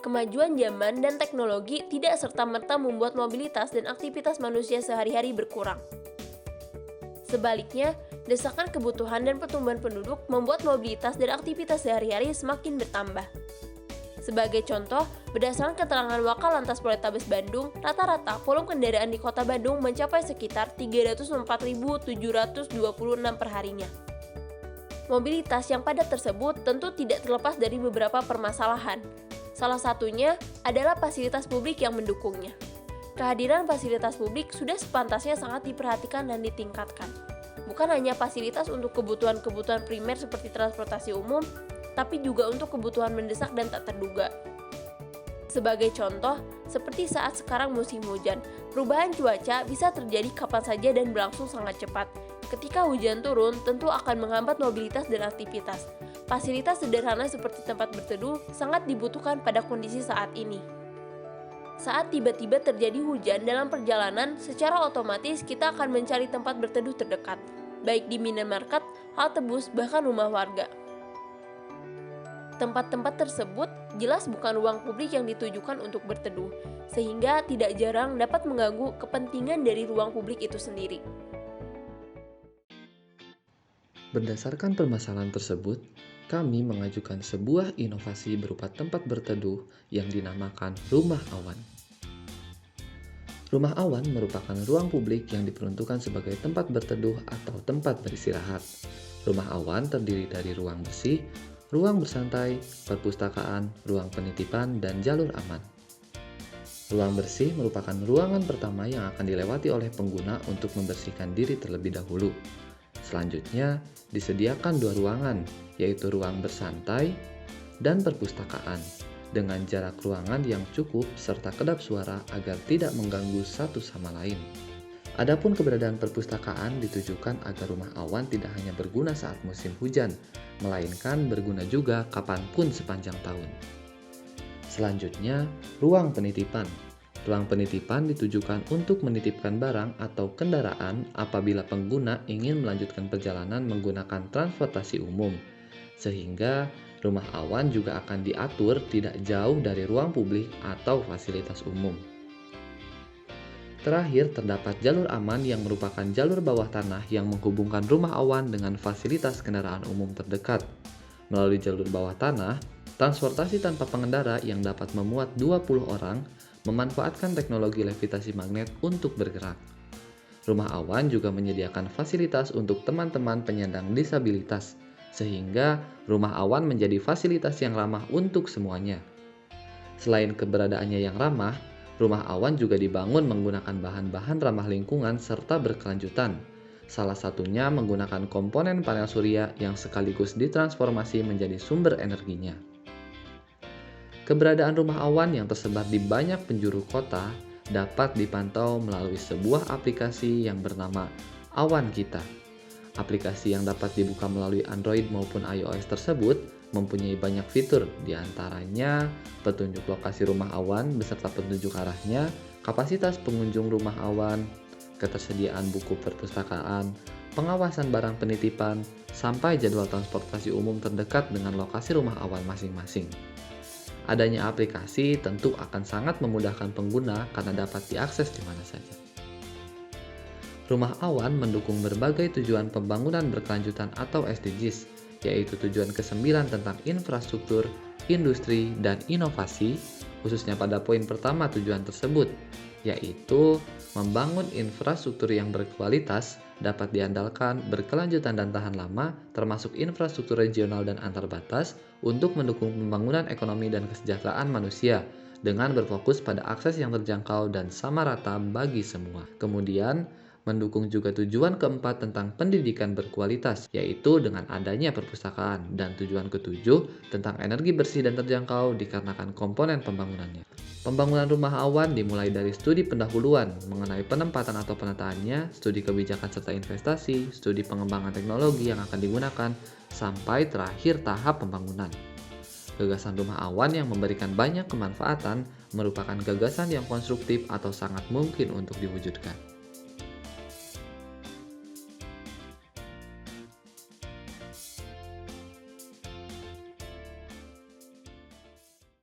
Kemajuan zaman dan teknologi tidak serta-merta membuat mobilitas dan aktivitas manusia sehari-hari berkurang. Sebaliknya, desakan kebutuhan dan pertumbuhan penduduk membuat mobilitas dan aktivitas sehari-hari semakin bertambah. Sebagai contoh, berdasarkan keterangan Wakalantas Polrestabes Bandung, rata-rata volume kendaraan di Kota Bandung mencapai sekitar 304.726 perharinya. Mobilitas yang padat tersebut tentu tidak terlepas dari beberapa permasalahan. Salah satunya adalah fasilitas publik yang mendukungnya. Kehadiran fasilitas publik sudah sepantasnya sangat diperhatikan dan ditingkatkan. Bukan hanya fasilitas untuk kebutuhan-kebutuhan primer seperti transportasi umum, tapi juga untuk kebutuhan mendesak dan tak terduga. Sebagai contoh, seperti saat sekarang musim hujan, perubahan cuaca bisa terjadi kapan saja dan berlangsung sangat cepat. Ketika hujan turun, tentu akan menghambat mobilitas dan aktivitas. Fasilitas sederhana seperti tempat berteduh sangat dibutuhkan pada kondisi saat ini. Saat tiba-tiba terjadi hujan dalam perjalanan, secara otomatis kita akan mencari tempat berteduh terdekat, baik di minimarket, halte bus, bahkan rumah warga. Tempat-tempat tersebut jelas bukan ruang publik yang ditujukan untuk berteduh, sehingga tidak jarang dapat mengganggu kepentingan dari ruang publik itu sendiri. Berdasarkan permasalahan tersebut, kami mengajukan sebuah inovasi berupa tempat berteduh yang dinamakan Rumah Awan. Rumah Awan merupakan ruang publik yang diperuntukkan sebagai tempat berteduh atau tempat beristirahat. Rumah Awan terdiri dari ruang bersih, ruang bersantai, perpustakaan, ruang penitipan, dan jalur aman. Ruang bersih merupakan ruangan pertama yang akan dilewati oleh pengguna untuk membersihkan diri terlebih dahulu. Selanjutnya, disediakan dua ruangan, yaitu ruang bersantai dan perpustakaan, dengan jarak ruangan yang cukup serta kedap suara agar tidak mengganggu satu sama lain. Adapun keberadaan perpustakaan ditujukan agar rumah awan tidak hanya berguna saat musim hujan, melainkan berguna juga kapanpun sepanjang tahun. Selanjutnya, ruang penitipan. Ruang penitipan ditujukan untuk menitipkan barang atau kendaraan apabila pengguna ingin melanjutkan perjalanan menggunakan transportasi umum, sehingga rumah awan juga akan diatur tidak jauh dari ruang publik atau fasilitas umum. Terakhir, terdapat jalur aman yang merupakan jalur bawah tanah yang menghubungkan rumah awan dengan fasilitas kendaraan umum terdekat. Melalui jalur bawah tanah, transportasi tanpa pengendara yang dapat memuat 20 orang memanfaatkan teknologi levitasi magnet untuk bergerak. Rumah awan juga menyediakan fasilitas untuk teman-teman penyandang disabilitas, sehingga rumah awan menjadi fasilitas yang ramah untuk semuanya. Selain keberadaannya yang ramah, rumah awan juga dibangun menggunakan bahan-bahan ramah lingkungan serta berkelanjutan. Salah satunya menggunakan komponen panel surya yang sekaligus ditransformasi menjadi sumber energinya. Keberadaan rumah awan yang tersebar di banyak penjuru kota dapat dipantau melalui sebuah aplikasi yang bernama Awan Kita. Aplikasi yang dapat dibuka melalui Android maupun iOS tersebut mempunyai banyak fitur, diantaranya petunjuk lokasi rumah awan beserta petunjuk arahnya, kapasitas pengunjung rumah awan, ketersediaan buku perpustakaan, pengawasan barang penitipan, sampai jadwal transportasi umum terdekat dengan lokasi rumah awan masing-masing. Adanya aplikasi tentu akan sangat memudahkan pengguna karena dapat diakses di mana saja. Rumah awan mendukung berbagai tujuan pembangunan berkelanjutan atau SDGs, yaitu tujuan ke-9 tentang infrastruktur, industri, dan inovasi, khususnya pada poin pertama tujuan tersebut, yaitu membangun infrastruktur yang berkualitas, dapat diandalkan, berkelanjutan dan tahan lama, termasuk infrastruktur regional dan antar batas, untuk mendukung pembangunan ekonomi dan kesejahteraan manusia, dengan berfokus pada akses yang terjangkau dan sama rata bagi semua. Kemudian, mendukung juga tujuan keempat tentang pendidikan berkualitas, yaitu dengan adanya perpustakaan, dan tujuan ketujuh tentang energi bersih dan terjangkau dikarenakan komponen pembangunannya. Pembangunan rumah awan dimulai dari studi pendahuluan mengenai penempatan atau penataannya, studi kebijakan serta investasi, studi pengembangan teknologi yang akan digunakan, sampai terakhir tahap pembangunan. Gagasan rumah awan yang memberikan banyak kemanfaatan merupakan gagasan yang konstruktif atau sangat mungkin untuk diwujudkan.